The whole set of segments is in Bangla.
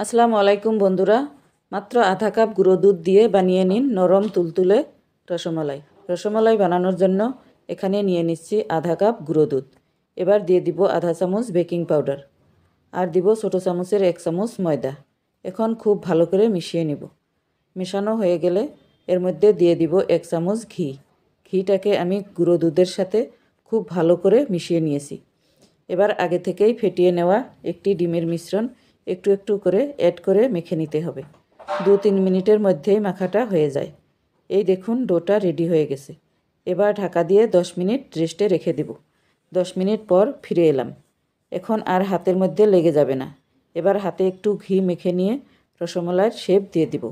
আসসালামু আলাইকুম বন্ধুরা, মাত্র আধা কাপ গুঁড়ো দুধ দিয়ে বানিয়ে নিন নরম তুলতুলে রসমালাই। রসমালাই বানানোর জন্য এখানে নিয়ে নিচ্ছি আধা কাপ গুঁড়ো দুধ। এবার দিয়ে দিব আধা চামচ বেকিং পাউডার আর দিব ছোটো চামচের 1 চামচ ময়দা। এখন খুব ভালো করে মিশিয়ে নিব। মেশানো হয়ে গেলে এর মধ্যে দিয়ে দিব 1 চামচ ঘি। ঘিটাকে আমি গুঁড়ো দুধের সাথে খুব ভালো করে মিশিয়ে নিয়েছি। এবার আগে থেকেই ফেটিয়ে নেওয়া একটি ডিমের মিশ্রণ একটু একটু করে অ্যাড করে মেখে নিতে হবে। 2-3 মিনিটের মধ্যেই মাখাটা হয়ে যায়। এই দেখুন ডোটা রেডি হয়ে গেছে। এবার ঢাকা দিয়ে 10 মিনিট রেস্টে রেখে দেব। 10 মিনিট পর ফিরে এলাম। এখন আর হাতের মধ্যে লেগে যাবে না। এবার হাতে একটু ঘি মেখে নিয়ে রসমালাইয়ের শেপ দিয়ে দিব।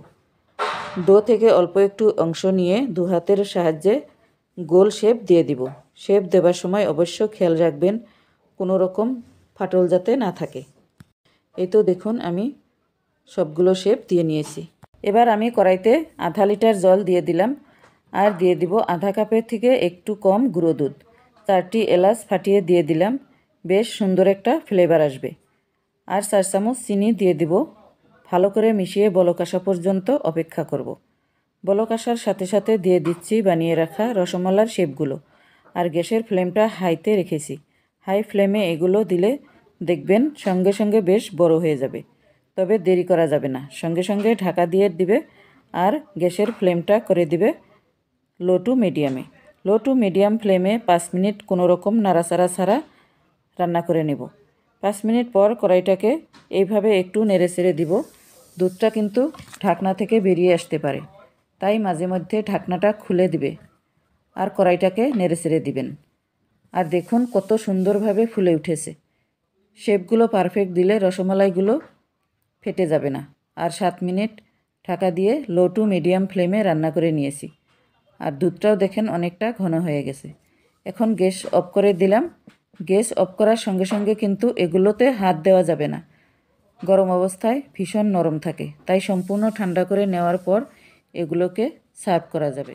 ডো থেকে অল্প একটু অংশ নিয়ে 2 হাতের সাহায্যে গোল শেপ দিয়ে দিব। শেপ দেওয়ার সময় অবশ্য খেয়াল রাখবেন কোনো রকম ফাটল যাতে না থাকে। এই তো দেখুন আমি সবগুলো শেপ দিয়ে নিয়েছি। এবার আমি কড়াইতে আধা লিটার জল দিয়ে দিলাম আর দিয়ে দিব আধা কাপের থেকে একটু কম গুঁড়ো দুধ। 4টি এলাচ ফাটিয়ে দিয়ে দিলাম, বেশ সুন্দর একটা ফ্লেভার আসবে। আর 4 চামচ চিনি দিয়ে দিব। ভালো করে মিশিয়ে বলক আসা পর্যন্ত অপেক্ষা করব। বলক আসার সাথে সাথে দিয়ে দিচ্ছি বানিয়ে রাখা রসমালাইর শেপগুলো। আর গ্যাসের ফ্লেমটা হাইতে রেখেছি। হাই ফ্লেমে এগুলো দিলে দেখবেন সঙ্গে সঙ্গে বেশ বড় হয়ে যাবে। তবে দেরি করা যাবে না, সঙ্গে সঙ্গে ঢাকা দিয়ে দিবে আর গ্যাসের ফ্লেমটা করে দিবে লো টু মিডিয়ামে। লো টু মিডিয়াম ফ্লেমে 5 মিনিট কোনো রকম নাড়াচাড়া ছাড়া রান্না করে নেব। 5 মিনিট পর কড়াইটাকে এইভাবে একটু নেড়ে চেড়ে দিব। দুধটা কিন্তু ঢাকনা থেকে বেরিয়ে আসতে পারে, তাই মাঝে মধ্যে ঢাকনাটা খুলে দিবে আর কড়াইটাকে নেড়ে চেড়ে দিবেন। আর দেখুন কত সুন্দরভাবে ফুলে উঠেছে। শেপগুলো পারফেক্ট দিলে রসমালাইগুলো ফেটে যাবে না। আর 7 মিনিট ঢাকা দিয়ে লো টু মিডিয়াম ফ্লেমে রান্না করে নিয়েছি। আর দুধটাও দেখেন অনেকটা ঘন হয়ে গেছে। এখন গ্যাস অফ করে দিলাম। গ্যাস অফ করার সঙ্গে সঙ্গে কিন্তু এগুলোতে হাত দেওয়া যাবে না। গরম অবস্থায় ভীষণ নরম থাকে, তাই সম্পূর্ণ ঠান্ডা করে নেওয়ার পর এগুলোকে সার্ভ করা যাবে।